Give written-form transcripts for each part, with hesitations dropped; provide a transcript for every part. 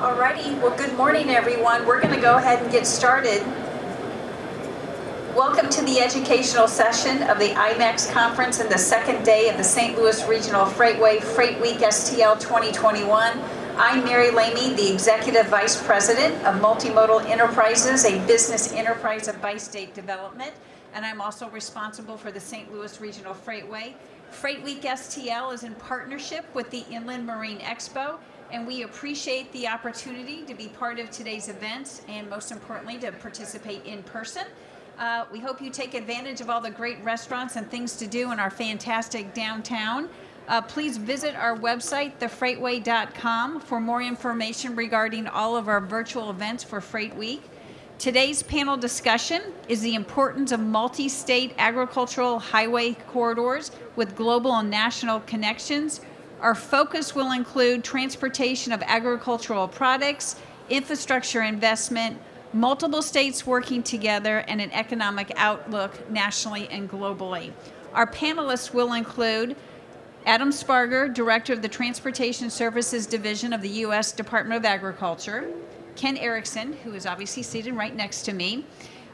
Alrighty, well, good morning, everyone. We're going to go ahead and get started. Welcome to the educational session of the IMX conference and the second day of the St. Louis Regional Freightway Freight Week STL 2021. I'm Mary Lamy, the Executive Vice President of Multimodal Enterprises, a business enterprise of bi-state development, and I'm also responsible for the St. Louis Regional Freightway. Freight Week STL is in partnership with the Inland Marine Expo, and we appreciate the opportunity to be part of today's events and most importantly to participate in person. We hope you take advantage of all the great restaurants and things to do in our fantastic downtown. Please visit our website, thefreightway.com, for more information regarding all of our virtual events for Freight Week. Today's panel discussion is the importance of multi-state agricultural highway corridors with global and national connections. Our focus will include transportation of agricultural products, infrastructure investment, multiple states working together, and an economic outlook nationally and globally. Our panelists will include Adam Sparger, Director of the Transportation Services Division of the U.S. Department of Agriculture, Ken Erickson, who is obviously seated right next to me.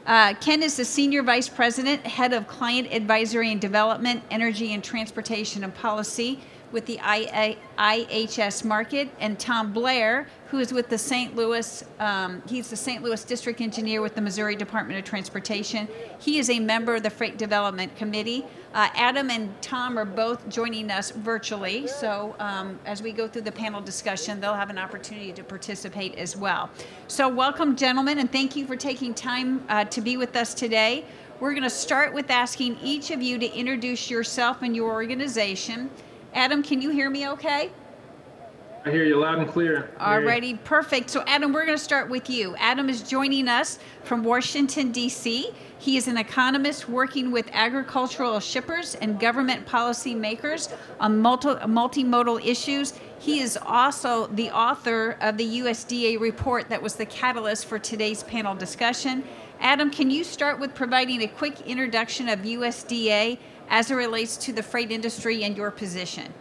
Ken is the Senior Vice President, Head of Client Advisory and Development, Energy and Transportation and Policy with the IHS market, and Tom Blair, who is with the St. Louis, he's the St. Louis District Engineer with the Missouri Department of Transportation. He is a member of the Freight Development Committee. Adam and Tom are both joining us virtually, so as we go through the panel discussion, they'll have an opportunity to participate as well. So welcome, gentlemen, and thank you for taking time to be with us today. We're going to start with asking each of you to introduce yourself and your organization. Adam, can you hear me okay? I hear you loud and clear. Alrighty, perfect. So Adam, we're going to start with you. Adam is joining us from Washington, D.C. He is an economist working with agricultural shippers and government policy makers on multimodal issues. He is also the author of the USDA report that was the catalyst for today's panel discussion. Adam, can you start with providing a quick introduction of USDA as it relates to the freight industry and your position?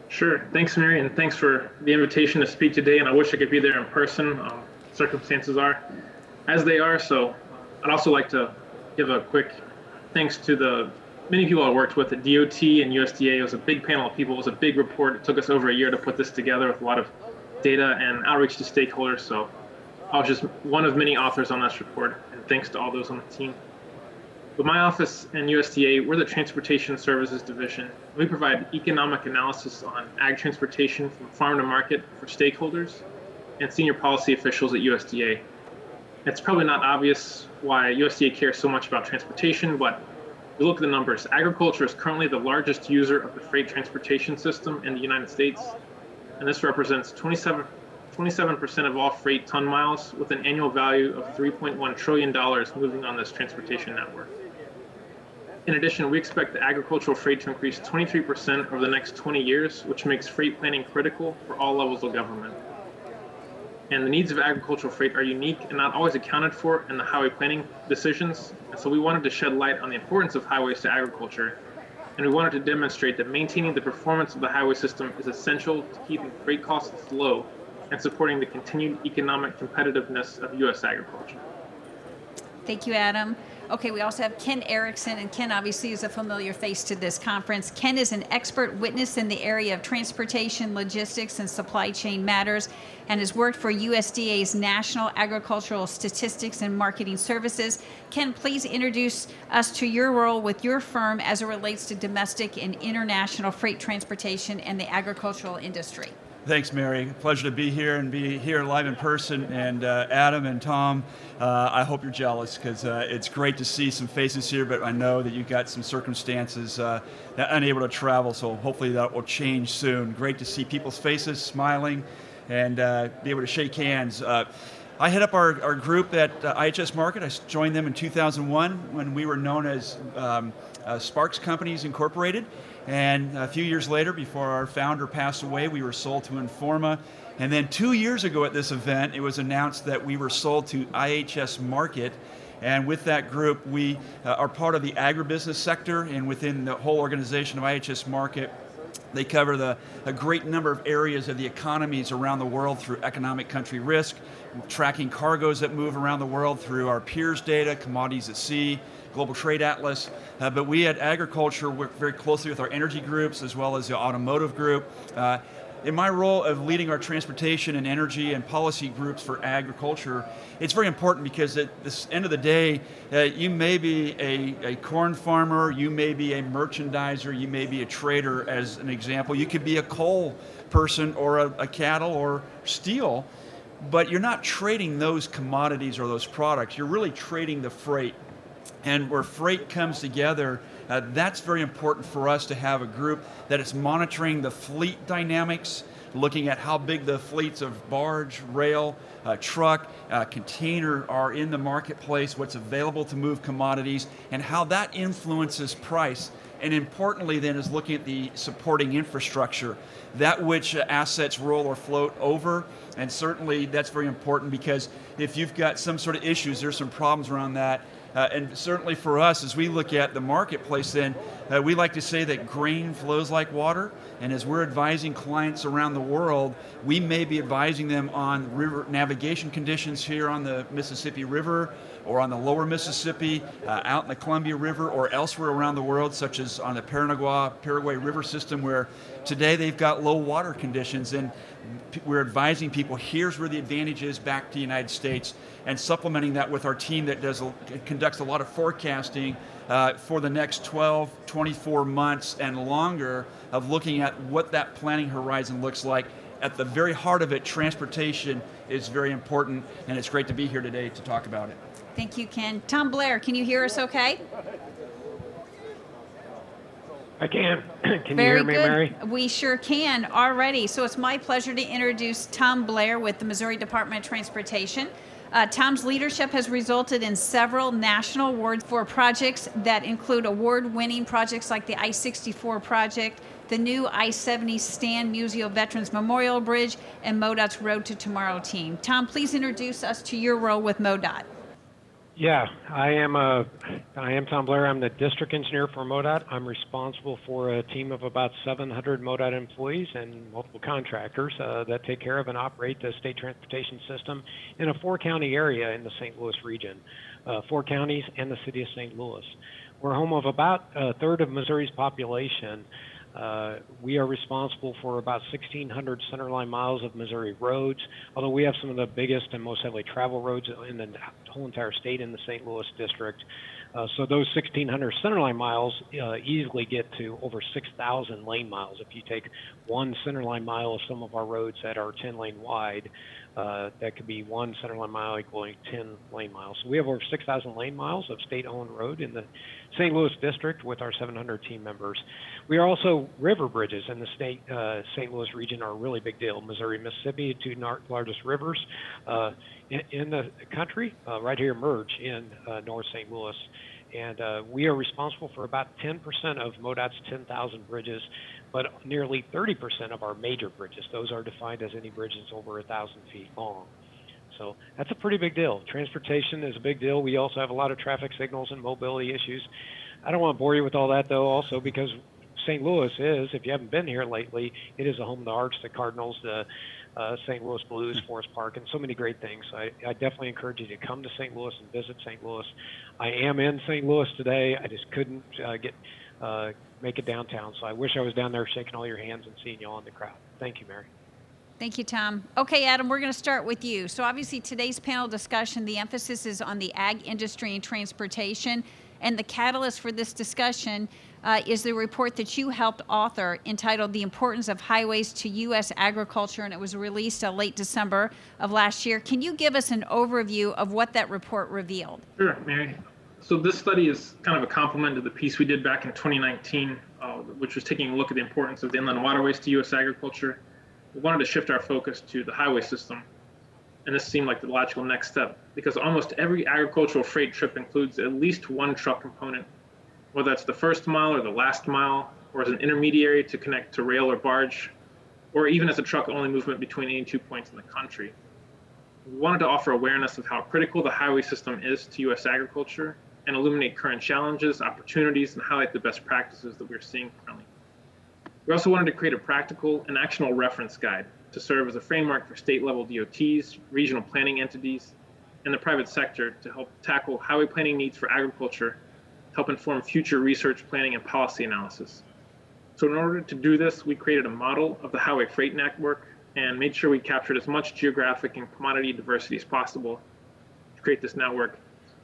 Sure. Thanks, Mary, and thanks for the invitation to speak today. And I wish I could be there in person. Circumstances are as they are. So I'd also like to give a quick thanks to the many people I worked with at DOT and USDA. It was a big panel of people. It was a big report. It took us over a year to put this together with a lot of data and outreach to stakeholders. So I was just one of many authors on this report. And thanks to all those on the team. But my office and USDA, we're the Transportation Services Division. We provide economic analysis on ag transportation from farm to market for stakeholders and senior policy officials at USDA. It's probably not obvious why USDA cares so much about transportation, but if you look at the numbers, agriculture is currently the largest user of the freight transportation system in the United States, and this represents 27% of all freight ton miles with an annual value of $3.1 trillion moving on this transportation network. In addition, we expect the agricultural freight to increase 23% over the next 20 years, which makes freight planning critical for all levels of government. And the needs of agricultural freight are unique and not always accounted for in the highway planning decisions. And so we wanted to shed light on the importance of highways to agriculture. And we wanted to demonstrate that maintaining the performance of the highway system is essential to keeping freight costs low and supporting the continued economic competitiveness of U.S. agriculture. Thank you, Adam. Okay, we also have Ken Erickson, and Ken obviously is a familiar face to this conference. Ken is an expert witness in the area of transportation, logistics, and supply chain matters, and has worked for USDA's National Agricultural Statistics and Marketing Services. Ken, please introduce us to your role with your firm as it relates to domestic and international freight transportation and the agricultural industry. Thanks, Mary. Pleasure to be here and be here live in person. And Adam and Tom, I hope you're jealous because it's great to see some faces here, but I know that you've got some circumstances that unable to travel, so hopefully that will change soon. Great to see people's faces smiling and be able to shake hands. I head up our group at IHS Market. I joined them in 2001 when we were known as Sparks Companies Incorporated. And a few years later, before our founder passed away, we were sold to Informa. And then 2 years ago at this event, it was announced that we were sold to IHS Market. And with that group, we are part of the agribusiness sector, and within the whole organization of IHS Market, They cover a great number of areas of the economies around the world through economic country risk, tracking cargoes that move around the world through our peers data, commodities at sea, global trade atlas. But we at agriculture work very closely with our energy groups as well as the automotive group. In my role of leading our transportation and energy and policy groups for agriculture, it's very important because at the end of the day, you may be a corn farmer, you may be a merchandiser, you may be a trader, as an example. You could be a coal person or a cattle or steel, but you're not trading those commodities or those products. You're really trading the freight. And where freight comes together, that's very important for us to have a group that is monitoring the fleet dynamics, looking at how big the fleets of barge, rail, truck, container are in the marketplace, what's available to move commodities, and how that influences price. And importantly then is looking at the supporting infrastructure, that which assets roll or float over. And certainly that's very important because if you've got some sort of issues, there's some problems around that. And certainly for us, as we look at the marketplace then, we like to say that grain flows like water. And as we're advising clients around the world, we may be advising them on river navigation conditions here on the Mississippi River or on the lower Mississippi, out in the Columbia River or elsewhere around the world, such as on the Paraguay River system, where today they've got low water conditions. And we're advising people, here's where the advantage is back to the United States, and supplementing that with our team that conducts a lot of forecasting for the next 12, 24 months and longer of looking at what that planning horizon looks like. At the very heart of it, transportation is very important, and it's great to be here today to talk about it. Thank you, Ken. Tom Blair, can you hear us okay? I can. Can you Very hear me, good. Mary? We sure can already. So it's my pleasure to introduce Tom Blair with the Missouri Department of Transportation. Tom's leadership has resulted in several national awards for projects that include award-winning projects like the I-64 project, the new I-70 Stan Musial Veterans Memorial Bridge, and MoDOT's Road to Tomorrow team. Tom, please introduce us to your role with MoDOT. Yeah, I am Tom Blair. I'm the district engineer for MoDOT. I'm responsible for a team of about 700 MoDOT employees and multiple contractors that take care of and operate the state transportation system in a 4-county area in the St. Louis region, 4 counties and the city of St. Louis. We're home of about a third of Missouri's population. We are responsible for about 1,600 centerline miles of Missouri roads, although we have some of the biggest and most heavily traveled roads in the whole entire state in the St. Louis district. So those 1,600 centerline miles easily get to over 6,000 lane miles. If you take one centerline mile of some of our roads that are 10 lane wide, that could be one centerline mile equaling 10 lane miles. So we have over 6,000 lane miles of state-owned road in the St. Louis district with our 700 team members. We are also river bridges in the state St. Louis region are a really big deal. Missouri, Mississippi, 2 largest rivers in the country, right here merge in North St. Louis. And we are responsible for about 10% of MoDOT's 10,000 bridges, but nearly 30% of our major bridges. Those are defined as any bridges over 1,000 feet long. So that's a pretty big deal. Transportation is a big deal. We also have a lot of traffic signals and mobility issues. I don't want to bore you with all that, though, also because St. Louis is, if you haven't been here lately, it is a home of the Arts, the Cardinals, the St. Louis Blues, Forest Park, and so many great things. I definitely encourage you to come to St. Louis and visit St. Louis. I am in St. Louis today. I just couldn't make it downtown, so I wish I was down there shaking all your hands and seeing you all in the crowd. Thank you, Mary. Thank you, Tom. Okay, Adam, we're going to start with you. So obviously today's panel discussion, the emphasis is on the ag industry and transportation. And the catalyst for this discussion is the report that you helped author entitled The Importance of Highways to U.S. Agriculture, and it was released late December of last year. Can you give us an overview of what that report revealed? Sure, Mary. So this study is kind of a complement to the piece we did back in 2019, which was taking a look at the importance of the inland waterways to U.S. agriculture. We wanted to shift our focus to the highway system, and this seemed like the logical next step because almost every agricultural freight trip includes at least one truck component, whether that's the first mile or the last mile, or as an intermediary to connect to rail or barge, or even as a truck-only movement between any 2 points in the country. We wanted to offer awareness of how critical the highway system is to U.S. agriculture and illuminate current challenges, opportunities, and highlight the best practices that we're seeing currently. We also wanted to create a practical and actionable reference guide to serve as a framework for state-level DOTs, regional planning entities, and the private sector to help tackle highway planning needs for agriculture, help inform future research, planning, and policy analysis. So in order to do this, we created a model of the highway freight network and made sure we captured as much geographic and commodity diversity as possible to create this network.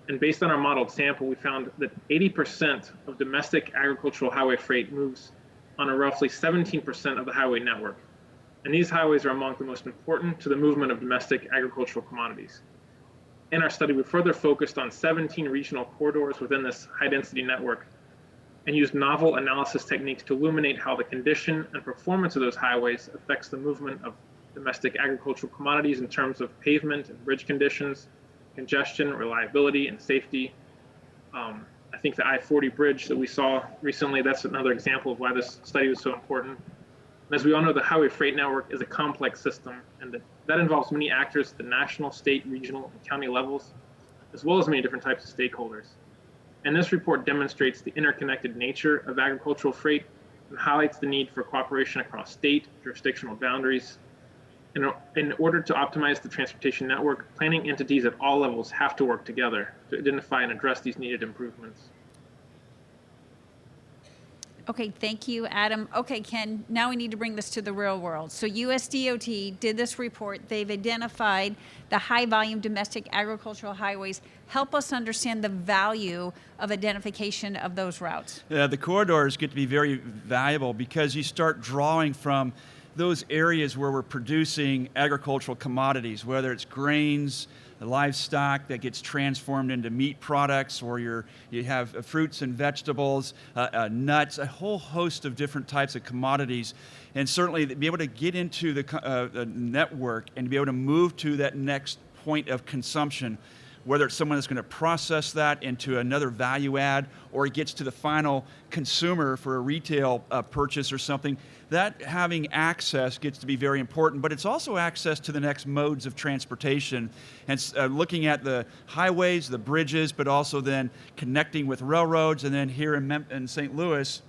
And based on our modeled sample, we found that 80% of domestic agricultural highway freight moves on a roughly 17% of the highway network. And these highways are among the most important to the movement of domestic agricultural commodities. In our study, we further focused on 17 regional corridors within this high-density network and used novel analysis techniques to illuminate how the condition and performance of those highways affects the movement of domestic agricultural commodities in terms of pavement and bridge conditions, congestion, reliability, and safety. I think the I-40 bridge that we saw recently, that's another example of why this study was so important. And as we all know, the highway freight network is a complex system, and that involves many actors at the national, state, regional, and county levels, as well as many different types of stakeholders. And this report demonstrates the interconnected nature of agricultural freight and highlights the need for cooperation across state, jurisdictional boundaries. In order to optimize the transportation network, planning entities at all levels have to work together to identify and address these needed improvements. Okay, thank you, Adam. Okay, Ken, now we need to bring this to the real world. So USDOT did this report. They've identified the high volume domestic agricultural highways. Help us understand the value of identification of those routes. Yeah, the corridors get to be very valuable because you start drawing from those areas where we're producing agricultural commodities, whether it's grains, livestock that gets transformed into meat products, or you have fruits and vegetables, nuts, a whole host of different types of commodities. And certainly to be able to get into the network and to be able to move to that next point of consumption, whether it's someone that's going to process that into another value add, or it gets to the final consumer for a retail purchase or something, that having access gets to be very important. But it's also access to the next modes of transportation, and looking at the highways, the bridges, but also then connecting with railroads, and then here in St. Louis,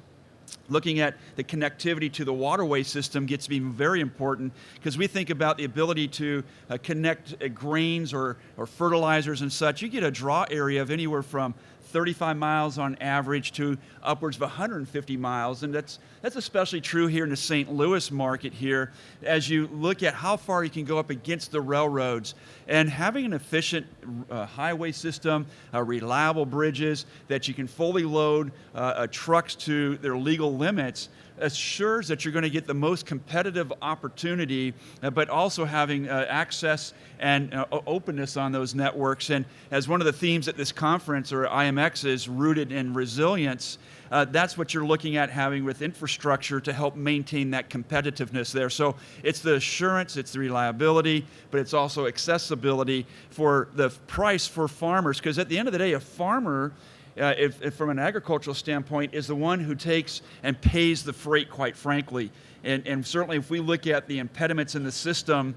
looking at the connectivity to the waterway system gets to be very important, because we think about the ability to connect grains or fertilizers and such. You get a draw area of anywhere from 35 miles on average to upwards of 150 miles, and that's especially true here in the St. Louis market here, as you look at how far you can go up against the railroads. And having an efficient highway system, reliable bridges that you can fully load trucks to their legal limits assures that you're going to get the most competitive opportunity, but also having access and openness on those networks. And as one of the themes at this conference, or IMX, is rooted in resilience, that's what you're looking at having with infrastructure to help maintain that competitiveness there. So it's the assurance, it's the reliability, but it's also accessibility for the price for farmers, because at the end of the day, a farmer, if from an agricultural standpoint, is the one who takes and pays the freight, quite frankly. And certainly if we look at the impediments in the system,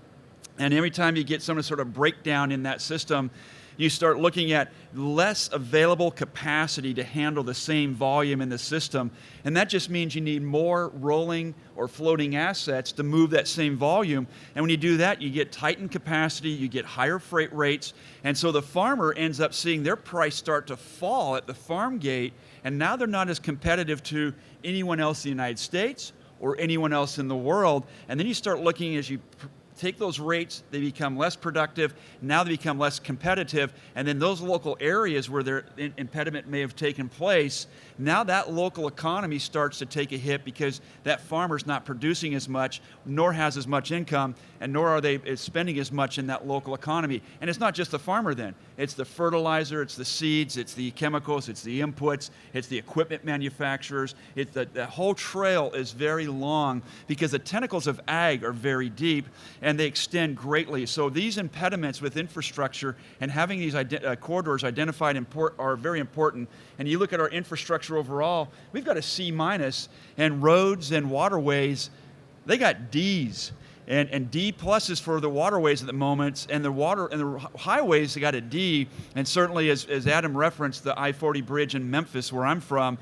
and every time you get some sort of breakdown in that system, you start looking at less available capacity to handle the same volume in the system. And that just means you need more rolling or floating assets to move that same volume. And when you do that, you get tightened capacity, you get higher freight rates. And so the farmer ends up seeing their price start to fall at the farm gate. And now they're not as competitive to anyone else in the United States or anyone else in the world. And then you start looking, as you take those rates, they become less productive, now they become less competitive, and then those local areas where their impediment may have taken place, now that local economy starts to take a hit, because that farmer's not producing as much, nor has as much income, and nor are they spending as much in that local economy. And it's not just the farmer then, it's the fertilizer, it's the seeds, it's the chemicals, it's the inputs, it's the equipment manufacturers. The whole trail is very long, because the tentacles of ag are very deep, and they extend greatly. So these impediments with infrastructure and having these corridors identified are very important. And you look at our infrastructure overall, we've got a C-, and roads and waterways, they got Ds. And D pluses for the waterways at the moment, and the highways, they got a D. And certainly, as Adam referenced, the I-40 bridge in Memphis, where I'm from,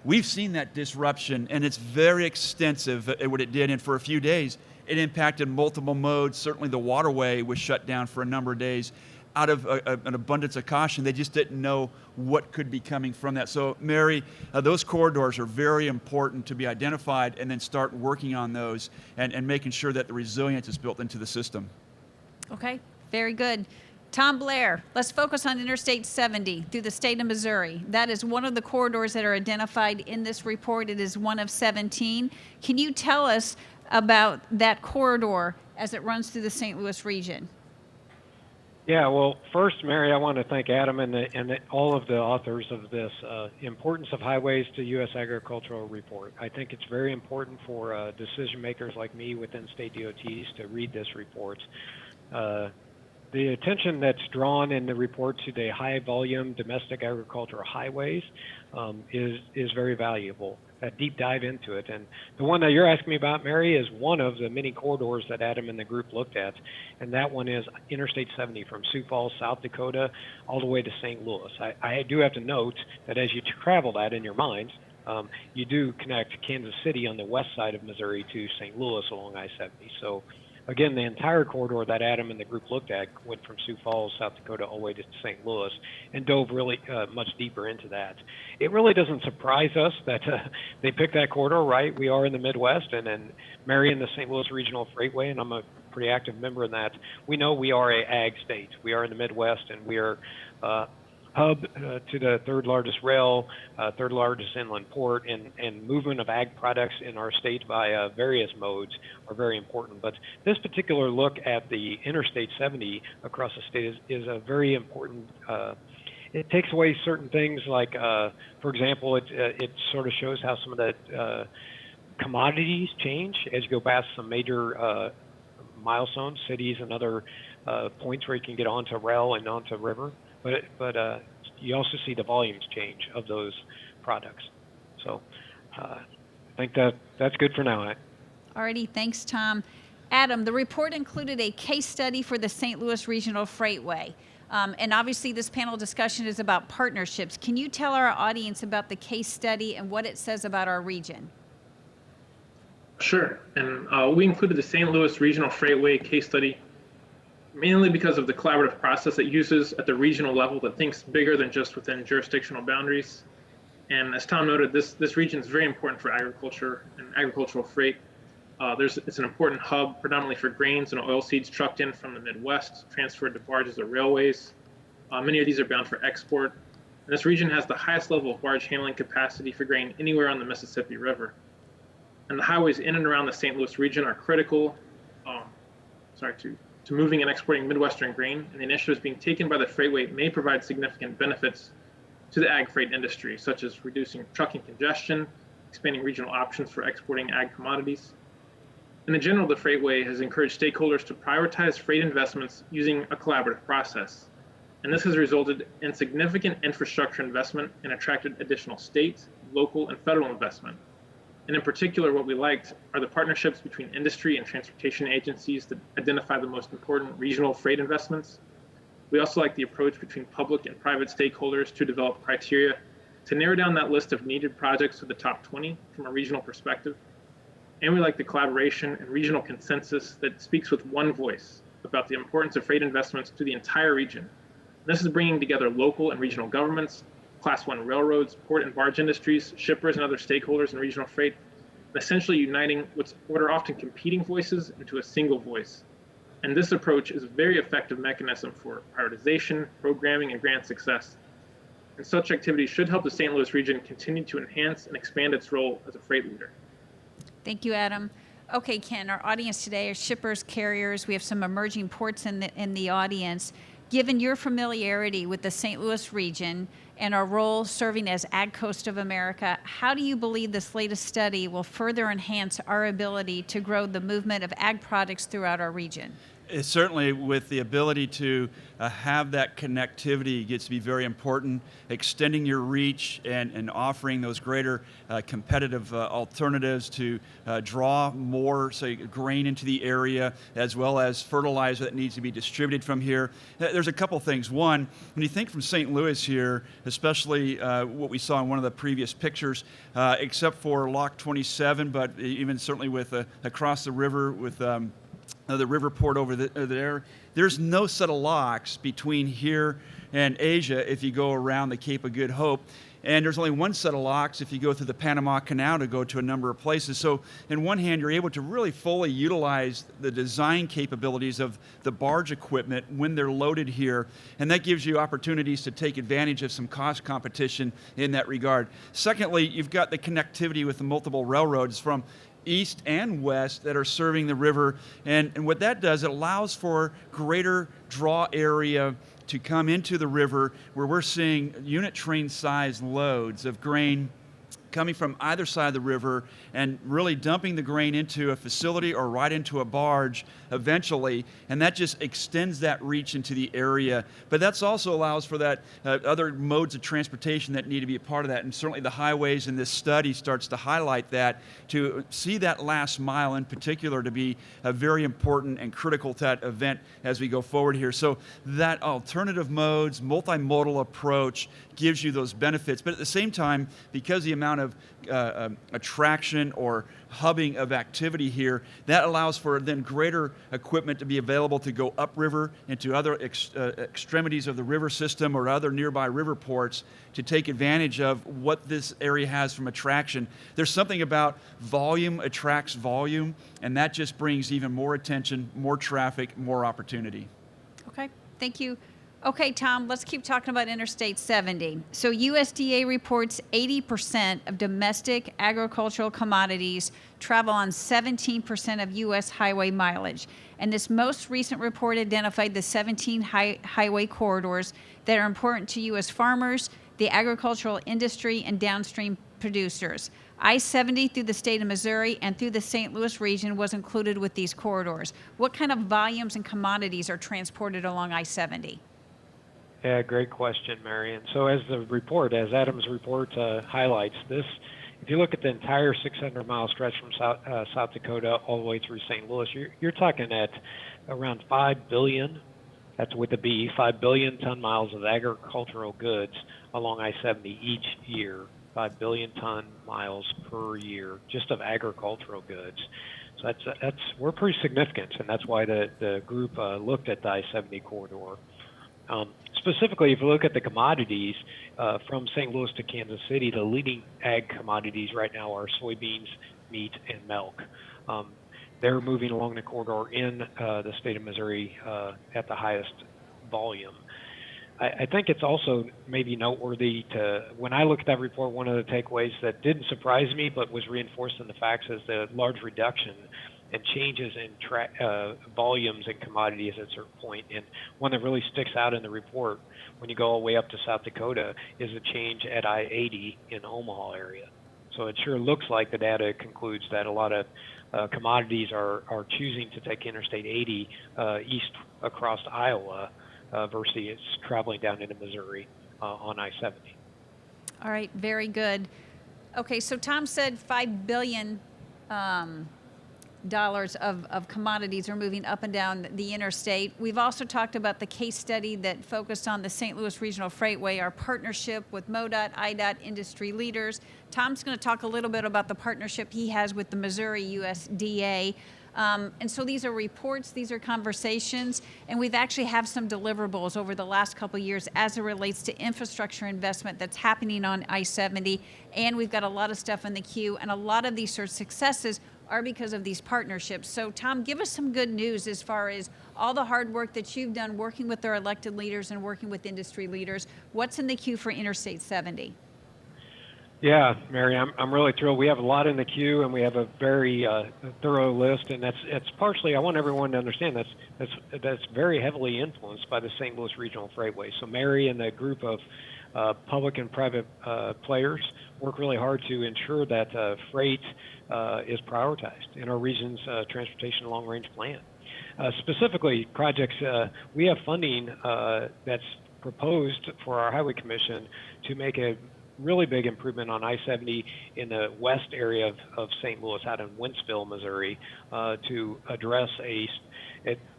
we've seen that disruption, and it's very extensive what it did. And for a few days, it impacted multiple modes. Certainly the waterway was shut down for a number of days. Out of an abundance of caution, they just didn't know what could be coming from that. So, Mary, those corridors are very important to be identified and then start working on those and making sure that the resilience is built into the system. Okay, very good. Tom Blair, let's focus on Interstate 70 through the state of Missouri. That is one of the corridors that are identified in this report. It is one of 17. Can you tell us about that corridor as it runs through the St. Louis region? Yeah, well, first, Mary, I want to thank Adam and all of the authors of this Importance of Highways to U.S. Agricultural Report. I think it's very important for decision makers like me within state DOTs to read this report. The attention that's drawn in the report to the high volume domestic agricultural highways is very valuable. A deep dive into it. And the one that you're asking me about, Mary, is one of the many corridors that Adam and the group looked at. And that one is Interstate 70 from Sioux Falls, South Dakota, all the way to St. Louis. I do have to note that as you travel that in your mind, you do connect Kansas City on the west side of Missouri to St. Louis along I-70. So again, the entire corridor that Adam and the group looked at went from Sioux Falls, South Dakota, all the way to St. Louis and dove really much deeper into that. It really doesn't surprise us that they picked that corridor, right? We are in the Midwest, and then Mary in the St. Louis Regional Freightway, and I'm a pretty active member in that. We know we are a ag state. We are in the Midwest, and we are hub to the third largest rail, third largest inland port, and movement of ag products in our state via various modes are very important. But this particular look at the Interstate 70 across the state is a very important. It takes away certain things like, for example, it sort of shows how some of the commodities change as you go past some major milestones, cities, and other points where you can get onto rail and onto river. But you also see the volumes change of those products. So I think that's good for now. Alrighty, thanks, Tom. Adam, the report included a case study for the St. Louis Regional Freightway. And obviously this panel discussion is about partnerships. Can you tell our audience about the case study and what it says about our region? Sure, and we included the St. Louis Regional Freightway case study mainly because of the collaborative process it uses at the regional level that thinks bigger than just within jurisdictional boundaries. And as Tom noted, this region is very important for agriculture and agricultural freight. It's an important hub predominantly for grains and oilseeds trucked in from the Midwest, transferred to barges or railways. Many of these are bound for export. And this region has the highest level of barge handling capacity for grain anywhere on the Mississippi River. And the highways in and around the St. Louis region are critical to moving and exporting Midwestern grain, and the initiatives being taken by the Freightway may provide significant benefits to the ag freight industry, such as reducing trucking congestion, expanding regional options for exporting ag commodities. In general, the Freightway has encouraged stakeholders to prioritize freight investments using a collaborative process. And this has resulted in significant infrastructure investment and attracted additional state, local, and federal investment. And in particular, what we liked are the partnerships between industry and transportation agencies that identify the most important regional freight investments. We also like the approach between public and private stakeholders to develop criteria to narrow down that list of needed projects to the top 20 from a regional perspective. And we like the collaboration and regional consensus that speaks with one voice about the importance of freight investments to the entire region. This is bringing together local and regional governments, Class 1 railroads, port and barge industries, shippers, and other stakeholders in regional freight, and essentially uniting what are often competing voices into a single voice. And this approach is a very effective mechanism for prioritization, programming, and grant success. And such activities should help the St. Louis region continue to enhance and expand its role as a freight leader. Thank you, Adam. Okay, Ken, our audience today are shippers, carriers. We have some emerging ports in the audience. Given your familiarity with the St. Louis region and our role serving as Ag Coast of America, how do you believe this latest study will further enhance our ability to grow the movement of ag products throughout our region? Certainly, with the ability to have that connectivity gets to be very important. Extending your reach and offering those greater competitive alternatives to draw more, say, grain into the area, as well as fertilizer that needs to be distributed from here. There's a couple things. One, when you think from St. Louis here, especially what we saw in one of the previous pictures, except for Lock 27, but even certainly with across the river with the river port over there, there's no set of locks between here and Asia if you go around the Cape of Good Hope. And there's only one set of locks if you go through the Panama Canal to go to a number of places. So in one hand, you're able to really fully utilize the design capabilities of the barge equipment when they're loaded here. And that gives you opportunities to take advantage of some cost competition in that regard. Secondly, you've got the connectivity with the multiple railroads from east and west that are serving the river. And what that does, it allows for greater draw area to come into the river, where we're seeing unit train size loads of grain coming from either side of the river and really dumping the grain into a facility or right into a barge eventually, and that just extends that reach into the area. But that's also allows for that other modes of transportation that need to be a part of that, and certainly the highways in this study starts to highlight that, to see that last mile in particular to be a very important and critical to that event as we go forward here. So that alternative modes, multimodal approach gives you those benefits, but at the same time, because the amount of attraction or hubbing of activity here, that allows for then greater equipment to be available to go upriver into other extremities of the river system or other nearby river ports to take advantage of what this area has from attraction. There's something about volume attracts volume, and that just brings even more attention, more traffic, more opportunity. Okay, thank you. Okay, Tom, let's keep talking about Interstate 70. So USDA reports 80% of domestic agricultural commodities travel on 17% of U.S. highway mileage. And this most recent report identified the 17 highway corridors that are important to U.S. farmers, the agricultural industry, and downstream producers. I-70 through the state of Missouri and through the St. Louis region was included with these corridors. What kind of volumes and commodities are transported along I-70? Yeah, great question, Marion. So as Adam's report highlights this, if you look at the entire 600-mile stretch from South Dakota all the way through St. Louis, you're talking at around 5 billion, that's with a B, 5 billion ton miles of agricultural goods along I-70 each year, 5 billion ton miles per year just of agricultural goods. So we're pretty significant, and that's why the group looked at the I-70 corridor. Specifically, if you look at the commodities from St. Louis to Kansas City, the leading ag commodities right now are soybeans, meat, and milk. They're moving along the corridor in the state of Missouri at the highest volume. I think it's also maybe noteworthy when I look at that report, one of the takeaways that didn't surprise me but was reinforced in the facts is the large reduction and changes in volumes and commodities at a certain point. And one that really sticks out in the report when you go all the way up to South Dakota is a change at I-80 in the Omaha area. So it sure looks like the data concludes that a lot of commodities are choosing to take Interstate 80 east across Iowa versus traveling down into Missouri on I-70. All right, very good. Okay, so Tom said $5 billion of commodities are moving up and down the interstate. We've also talked about the case study that focused on the St. Louis Regional Freightway, our partnership with MoDOT, IDOT industry leaders. Tom's going to talk a little bit about the partnership he has with the Missouri USDA. And so these are reports, these are conversations, and we've actually have some deliverables over the last couple of years as it relates to infrastructure investment that's happening on I-70, and we've got a lot of stuff in the queue, and a lot of these sort of successes are because of these partnerships. So Tom, give us some good news as far as all the hard work that you've done working with our elected leaders and working with industry leaders. What's in the queue for Interstate 70? Yeah, Mary, I'm really thrilled. We have a lot in the queue, and we have a very thorough list, and it's partially. I want everyone to understand that's very heavily influenced by the St. Louis Regional Freightway. So Mary and the group of public and private players work really hard to ensure that freight is prioritized in our region's transportation long-range plan. Specifically, projects, we have funding that's proposed for our Highway Commission to make a really big improvement on I-70 in the west area of St. Louis, out in Wentzville, Missouri, to address a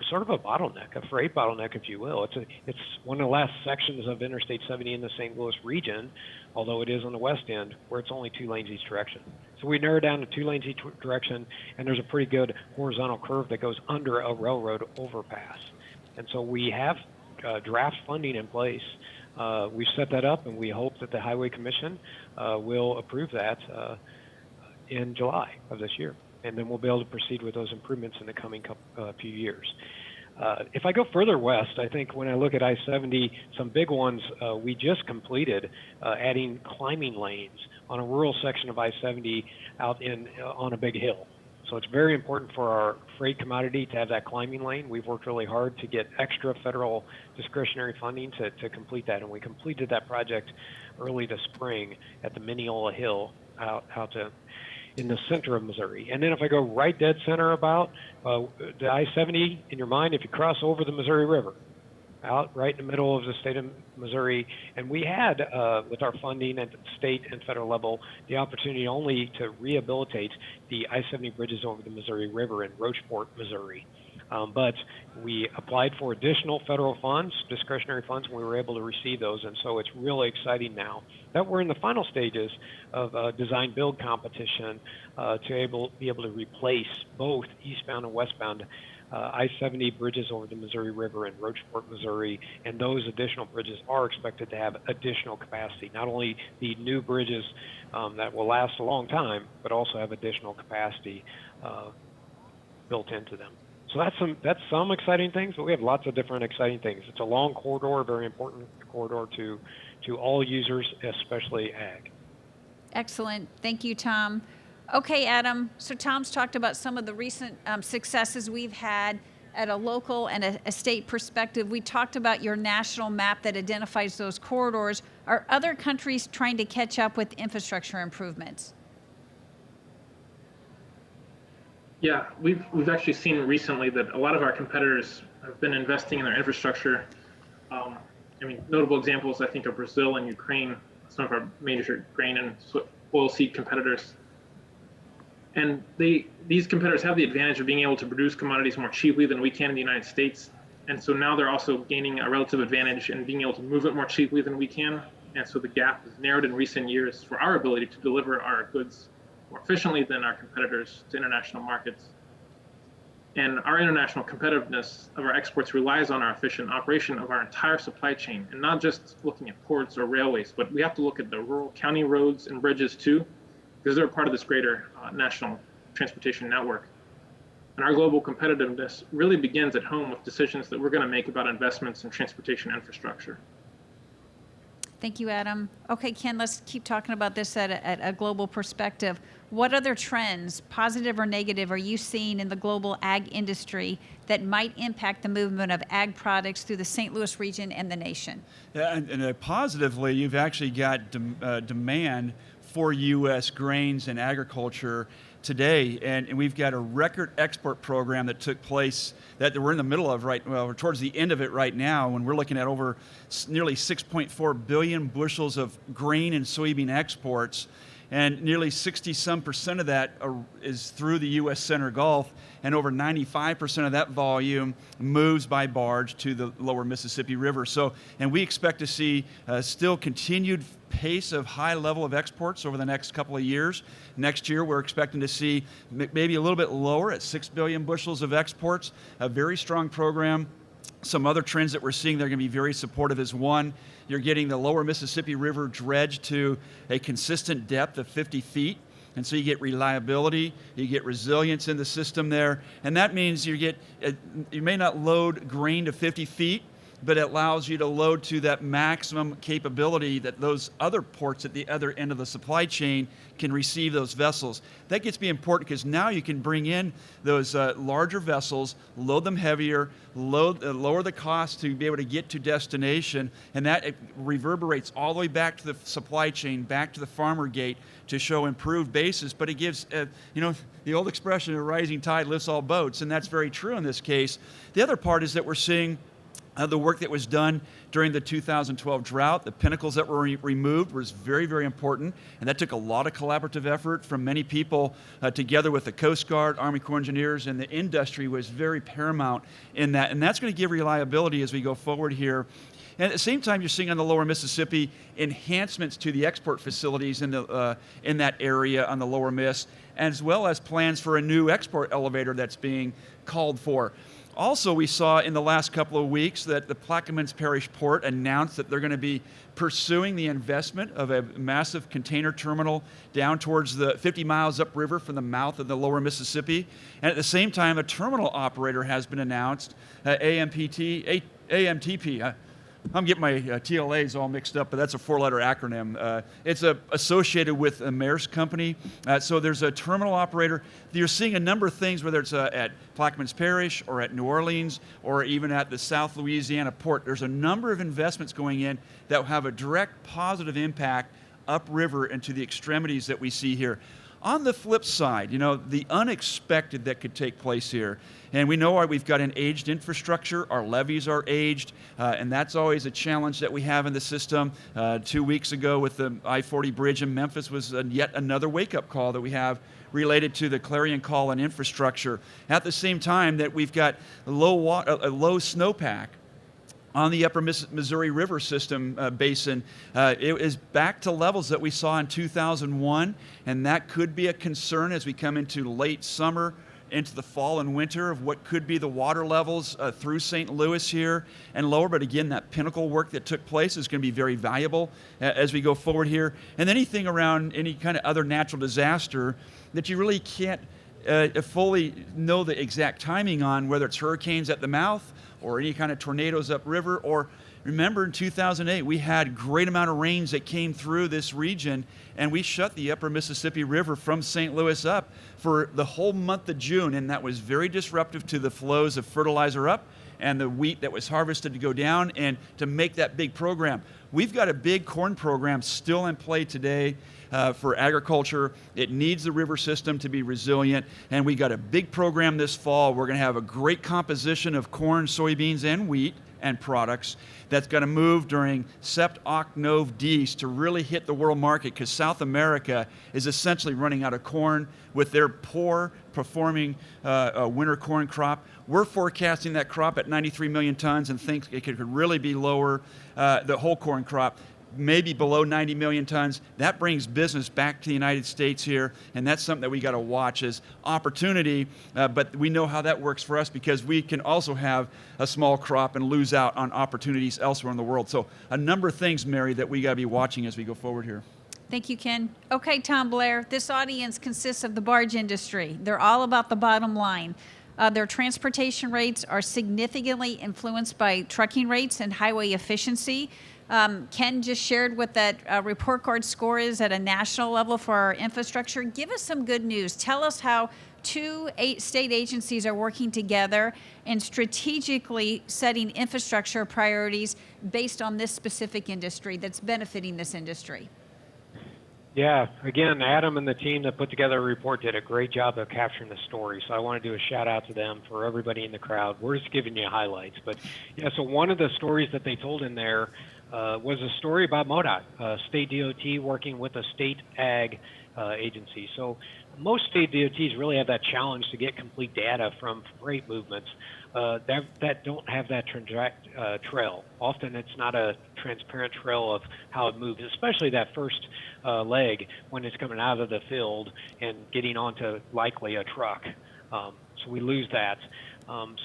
sort of a bottleneck, a freight bottleneck, if you will. It's one of the last sections of Interstate 70 in the St. Louis region, although it is on the west end, where it's only 2 lanes each direction. So we narrow down to 2 lanes each direction, and there's a pretty good horizontal curve that goes under a railroad overpass. And so we have draft funding in place. We've set that up, and we hope that the Highway Commission will approve that in July of this year. And then we'll be able to proceed with those improvements in the coming few years. If I go further west, I think when I look at I-70, some big ones we just completed adding climbing lanes on a rural section of I-70 out on a big hill. So it's very important for our freight commodity to have that climbing lane. We've worked really hard to get extra federal discretionary funding to complete that, and we completed that project early this spring at the Mineola Hill out in the center of Missouri. And then if I go right dead center about the I-70 in your mind, if you cross over the Missouri River, out right in the middle of the state of Missouri, and we had, with our funding at the state and federal level, the opportunity only to rehabilitate the I-70 bridges over the Missouri River in Rocheport, Missouri. But we applied for additional federal funds, discretionary funds, and we were able to receive those. And so it's really exciting now that we're in the final stages of a design build competition to be able to replace both eastbound and westbound I-70 bridges over the Missouri River in Rocheport, Missouri, and those additional bridges are expected to have additional capacity. Not only the new bridges that will last a long time, but also have additional capacity built into them. So that's some exciting things, but we have lots of different exciting things. It's a long corridor, very important corridor to all users, especially ag. Excellent. Thank you, Tom. Okay, Adam. So Tom's talked about some of the recent successes we've had at a local and a state perspective. We talked about your national map that identifies those corridors. Are other countries trying to catch up with infrastructure improvements? Yeah, we've actually seen recently that a lot of our competitors have been investing in their infrastructure. Notable examples I think are Brazil and Ukraine, some of our major grain and oilseed competitors. And these competitors have the advantage of being able to produce commodities more cheaply than we can in the United States. And so now they're also gaining a relative advantage in being able to move it more cheaply than we can. And so the gap has narrowed in recent years for our ability to deliver our goods more efficiently than our competitors to international markets. And our international competitiveness of our exports relies on our efficient operation of our entire supply chain, and not just looking at ports or railways, but we have to look at the rural county roads and bridges too, because they're part of this greater national transportation network. And our global competitiveness really begins at home with decisions that we're going to make about investments in transportation infrastructure. Thank you, Adam. Okay, Ken, let's keep talking about this at a global perspective. What other trends, positive or negative, are you seeing in the global ag industry that might impact the movement of ag products through the St. Louis region and the nation? Yeah, and positively, you've actually got demand for U.S. grains and agriculture today, and we've got a record export program that took place that we're in the middle of we're towards the end of it right now, when we're looking at over nearly 6.4 billion bushels of grain and soybean exports, and nearly 60% of that is through the U.S. Center Gulf, and over 95% of that volume moves by barge to the lower Mississippi River. So, and we expect to see still continued pace of high level of exports over the next couple of years. Next year, we're expecting to see maybe a little bit lower at 6 billion bushels of exports, a very strong program. Some other trends that we're seeing that are going to be very supportive is, one, you're getting the lower Mississippi River dredged to a consistent depth of 50 feet. And so you get reliability, you get resilience in the system there. And that means you may not load grain to 50 feet, but it allows you to load to that maximum capability that those other ports at the other end of the supply chain can receive those vessels. That gets to be important because now you can bring in those larger vessels, load them heavier, lower the cost to be able to get to destination, and that reverberates all the way back to the supply chain, back to the farmer gate to show improved basis. But it gives, the old expression, a rising tide lifts all boats, and that's very true in this case. The other part is that we're seeing the work that was done during the 2012 drought. The pinnacles that were removed was very, very important, and that took a lot of collaborative effort from many people together with the Coast Guard, Army Corps of Engineers, and the industry was very paramount in that. And that's going to give reliability as we go forward here. And at the same time, you're seeing on the lower Mississippi enhancements to the export facilities in that area on the lower Miss, as well as plans for a new export elevator that's being called for. Also, we saw in the last couple of weeks that the Plaquemines Parish Port announced that they're going to be pursuing the investment of a massive container terminal down towards the 50 miles upriver from the mouth of the lower Mississippi. And at the same time, a terminal operator has been announced, AMTP. I'm getting my TLAs all mixed up, but that's a four-letter acronym. It's associated with a Maersk company. So there's a terminal operator. You're seeing a number of things, whether it's at Plaquemines Parish or at New Orleans or even at the South Louisiana port. There's a number of investments going in that will have a direct positive impact upriver and to the extremities that we see here. On the flip side, the unexpected that could take place here, and we know we've got an aged infrastructure, our levees are aged, and that's always a challenge that we have in the system. 2 weeks ago with the I-40 bridge in Memphis was yet another wake-up call that we have related to the clarion call on infrastructure. At the same time that we've got a low snowpack on the upper Missouri River system basin. It is back to levels that we saw in 2001, and that could be a concern as we come into late summer, into the fall and winter of what could be the water levels through St. Louis here and lower. But again, that pinnacle work that took place is going to be very valuable as we go forward here. And anything around any kind of other natural disaster that you really can't fully know the exact timing on, whether it's hurricanes at the mouth or any kind of tornadoes upriver, or remember in 2008, we had great amount of rains that came through this region, and we shut the upper Mississippi River from St. Louis up for the whole month of June, and that was very disruptive to the flows of fertilizer up and the wheat that was harvested to go down and to make that big program. We've got a big corn program still in play today for agriculture. It needs the river system to be resilient, and we got a big program this fall. We're going to have a great composition of corn, soybeans, and wheat and products that's going to move during Sept, Oct, Nov, Dece to really hit the world market, because South America is essentially running out of corn with their poor performing winter corn crop. We're forecasting that crop at 93 million tons and think it could really be lower, the whole corn crop, maybe below 90 million tons. That brings business back to the United States here, and that's something that we got to watch as opportunity, but we know how that works for us because we can also have a small crop and lose out on opportunities elsewhere in the world. So a number of things, Mary, that we got to be watching as we go forward here. Thank you, Ken. Okay, Tom Blair, this audience consists of the barge industry. They're all about the bottom line. Their transportation rates are significantly influenced by trucking rates and highway efficiency. Ken just shared what that report card score is at a national level for our infrastructure. Give us some good news. Tell us how two state agencies are working together and strategically setting infrastructure priorities based on this specific industry that's benefiting this industry. Yeah, again, Adam and the team that put together a report did a great job of capturing the story. So I want to do a shout out to them for everybody in the crowd. We're just giving you highlights. But yeah, so one of the stories that they told in there was a story about MoDOT, state DOT working with a state ag agency. So most state DOTs really have that challenge to get complete data from freight movements that don't have that trail. Often it's not a transparent trail of how it moves, especially that first leg when it's coming out of the field and getting onto likely a truck. so we lose that.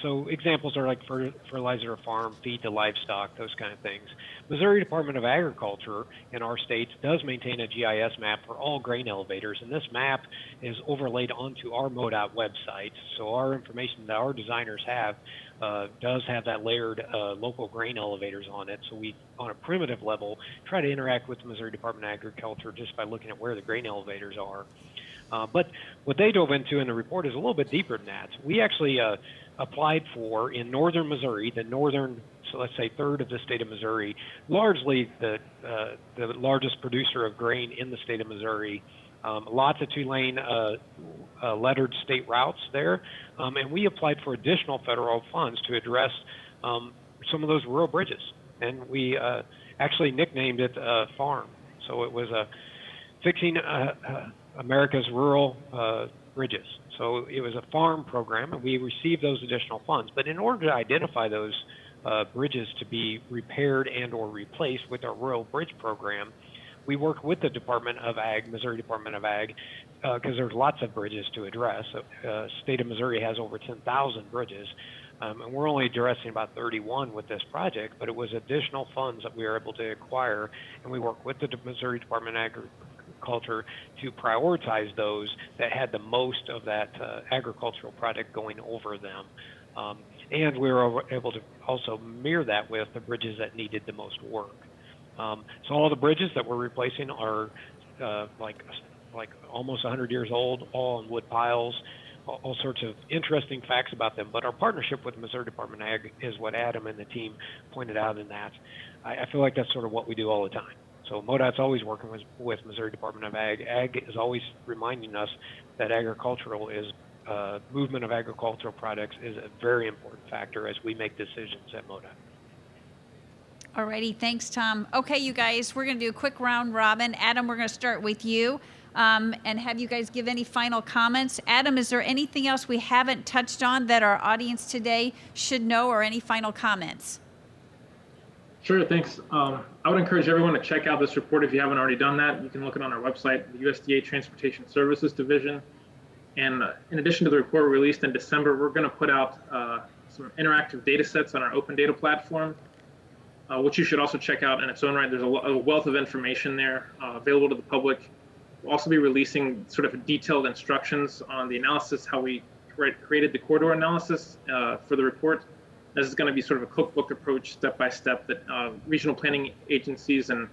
So examples are like fertilizer to farm, feed to livestock, those kind of things. Missouri Department of Agriculture in our states does maintain a GIS map for all grain elevators, and this map is overlaid onto our MoDOT website. So our information that our designers have does have that layered local grain elevators on it. So we, on a primitive level, try to interact with the Missouri Department of Agriculture just by looking at where the grain elevators are. But what they dove into in the report is a little bit deeper than that. We actually applied for, in northern Missouri, the northern, so let's say third of the state of Missouri, largely the largest producer of grain in the state of Missouri. Lots of two-lane lettered state routes there, and we applied for additional federal funds to address some of those rural bridges, and we actually nicknamed it FARM. So it was fixing America's rural bridges. So it was a farm program, and we received those additional funds. But in order to identify those bridges to be repaired and or replaced with our rural bridge program, we work with the Department of Ag, Missouri Department of Ag, because there's lots of bridges to address. State of Missouri has over 10,000 bridges, and we're only addressing about 31 with this project, but it was additional funds that we were able to acquire, and we work with the Missouri Department of Agriculture to prioritize those that had the most of that agricultural product going over them. And we were able to also mirror that with the bridges that needed the most work. So all the bridges that we're replacing are like almost 100 years old, all on wood piles, all sorts of interesting facts about them. But our partnership with the Missouri Department of Ag is what Adam and the team pointed out in that. I feel like that's sort of what we do all the time. So MoDOT's always working with Missouri Department of Ag. Ag is always reminding us that movement of agricultural products is a very important factor as we make decisions at MoDOT. Alrighty, thanks, Tom. Okay, you guys, we're going to do a quick round robin. Adam, we're going to start with you and have you guys give any final comments. Adam, is there anything else we haven't touched on that our audience today should know, or any final comments? Sure, thanks. I would encourage everyone to check out this report if you haven't already done that. You can look it on our website, the USDA Transportation Services Division. And in addition to the report released in December, we're going to put out some interactive data sets on our open data platform, which you should also check out in its own right. There's a wealth of information there available to the public. We'll also be releasing sort of detailed instructions on the analysis, how we created the corridor analysis for the report. This is going to be sort of a cookbook approach, step-by-step, that regional planning agencies and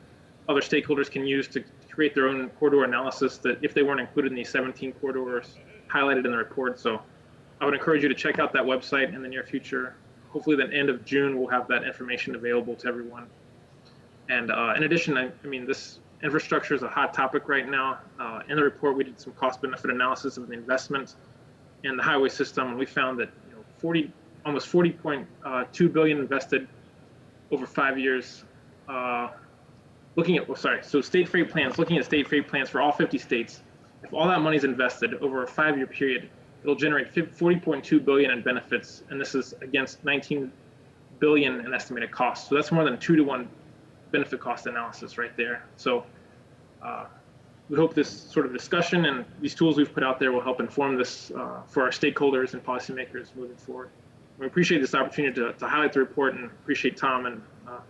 other stakeholders can use to create their own corridor analysis that if they weren't included in these 17 corridors highlighted in the report. So I would encourage you to check out that website in the near future. Hopefully the end of June, we'll have that information available to everyone. And in addition, I mean, this infrastructure is a hot topic right now. In the report, we did some cost-benefit analysis of the investment in the highway system, and we found that almost 40.2 billion invested over 5 years. Looking at state freight plans for all 50 states. If all that money is invested over a 5-year period, it'll generate 40.2 billion in benefits, and this is against 19 billion in estimated costs. So that's more than a 2-to-1 benefit cost analysis right there. So we hope this sort of discussion and these tools we've put out there will help inform this for our stakeholders and policymakers moving forward. We appreciate this opportunity to highlight the report, and appreciate Tom and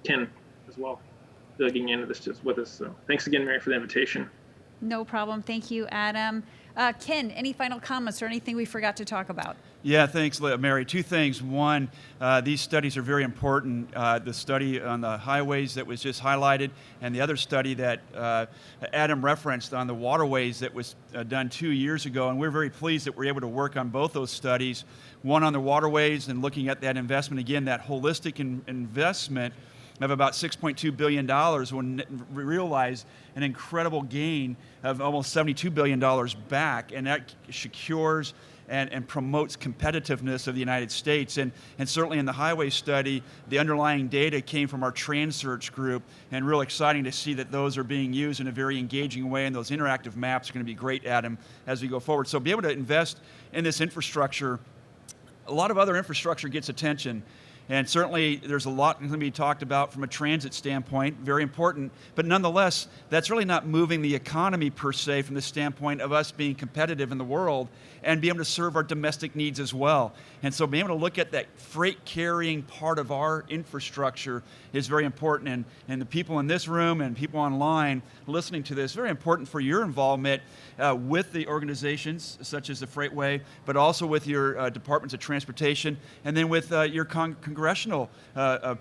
Ken as well digging into this just with us. So thanks again, Mary, for the invitation. No problem. Thank you, Adam. Ken, any final comments or anything we forgot to talk about? Yeah, thanks, Mary. Two things. One, these studies are very important. The study on the highways that was just highlighted, and the other study that Adam referenced on the waterways that was done 2 years ago. And we're very pleased that we're able to work on both those studies, one on the waterways and looking at that investment, again, that holistic investment of about $6.2 billion will realize an incredible gain of almost $72 billion back, and that secures and promotes competitiveness of the United States. And certainly in the highway study, the underlying data came from our TransSearch group, and real exciting to see that those are being used in a very engaging way, and those interactive maps are going to be great, Adam, as we go forward. So be able to invest in this infrastructure. A lot of other infrastructure gets attention, And certainly there's a lot going to be talked about from a transit standpoint, very important, but nonetheless, that's really not moving the economy per se from the standpoint of us being competitive in the world and be able to serve our domestic needs as well. And so being able to look at that freight carrying part of our infrastructure is very important. And the people in this room and people online listening to this, very important for your involvement with the organizations such as the Freightway, but also with your departments of transportation, and then with your congressional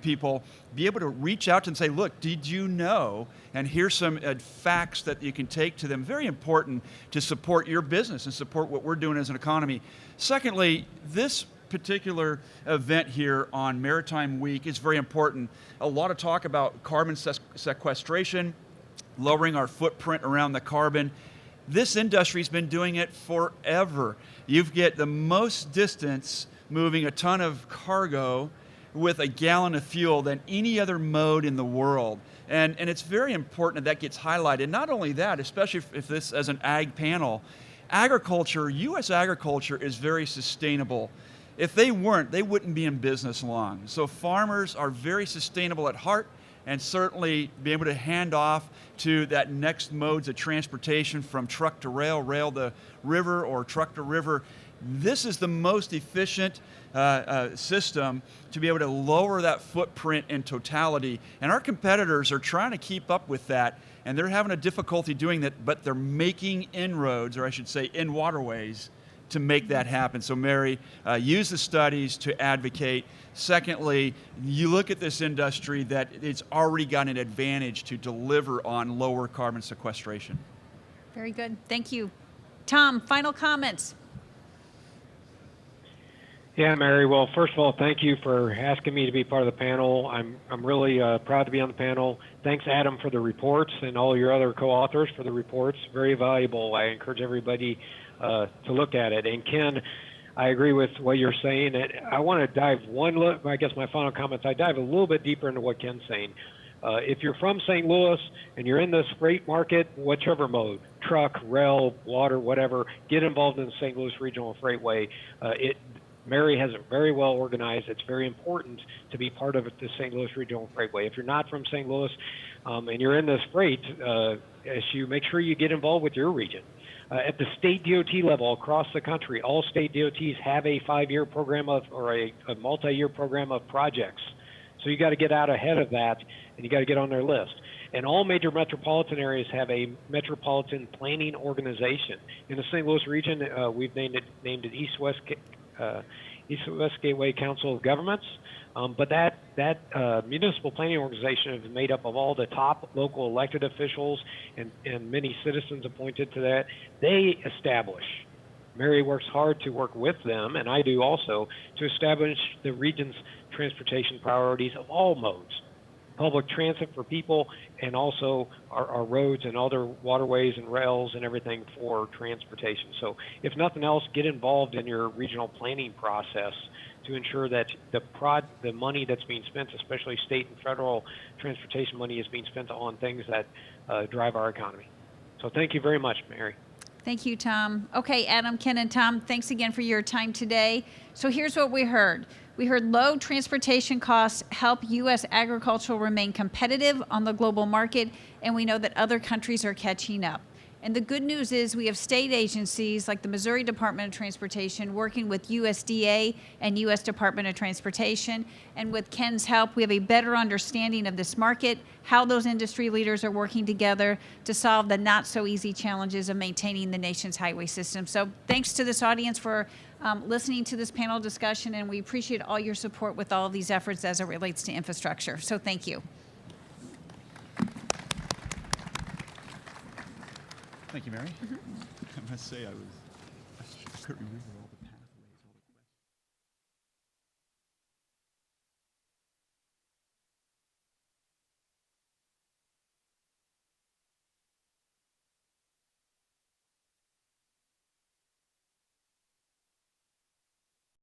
people, be able to reach out and say, look, did you know? And here's some facts that you can take to them. Very important to support your business and support what we're doing as an economy. Secondly, this particular event here on Maritime Week is very important. A lot of talk about carbon sequestration, lowering our footprint around the carbon. This industry's been doing it forever. You get the most distance moving a ton of cargo with a gallon of fuel than any other mode in the world. And it's very important that gets highlighted. Not only that, especially if this as an ag panel, agriculture, U.S. agriculture is very sustainable. If they weren't, they wouldn't be in business long. So farmers are very sustainable at heart, and certainly be able to hand off to that next modes of transportation from truck to rail, rail to river, or truck to river. This is the most efficient system to be able to lower that footprint in totality. And our competitors are trying to keep up with that, and they're having a difficulty doing that, but they're making inroads, or I should say in waterways, to make that happen. So Mary, use the studies to advocate. Secondly, you look at this industry that it's already got an advantage to deliver on lower carbon sequestration. Very good. Thank you. Tom, final comments. Yeah, Mary. Well, first of all, thank you for asking me to be part of the panel. I'm really proud to be on the panel. Thanks, Adam, for the reports, and all your other co-authors for the reports. Very valuable. I encourage everybody to look at it. And Ken, I agree with what you're saying. I want to dive I guess my final comments, I dive a little bit deeper into what Ken's saying. If you're from St. Louis and you're in this freight market, whichever mode, truck, rail, water, whatever, get involved in the St. Louis Regional Freightway. Mary has it very well organized. It's very important to be part of the St. Louis Regional Freightway. If you're not from St. Louis and you're in this freight issue, make sure you get involved with your region. At the state DOT level across the country, all state DOTs have a 5-year program or a multi-year program of projects. So you got to get out ahead of that, and you got to get on their list. And all major metropolitan areas have a metropolitan planning organization. In the St. Louis region, we've named it East-West Gateway Council of Governments. But that municipal planning organization is made up of all the top local elected officials and many citizens appointed to that. They establish. Mary works hard to work with them, and I do also, to establish the region's transportation priorities of all modes. Public transit for people, and also our roads and other waterways and rails and everything for transportation. So if nothing else, get involved in your regional planning process to ensure that the money that's being spent, especially state and federal transportation money, is being spent on things that drive our economy. So thank you very much, Mary. Thank you, Tom. Okay, Adam, Ken, and Tom, thanks again for your time today. So here's what we heard. We heard low transportation costs help U.S. agriculture remain competitive on the global market, and we know that other countries are catching up. And the good news is we have state agencies like the Missouri Department of Transportation working with USDA and U.S. Department of Transportation. And with Ken's help, we have a better understanding of this market, how those industry leaders are working together to solve the not so easy challenges of maintaining the nation's highway system. So thanks to this audience for listening to this panel discussion, and we appreciate all your support with all of these efforts as it relates to infrastructure. So thank you. Thank you, Mary. I must say I couldn't remember.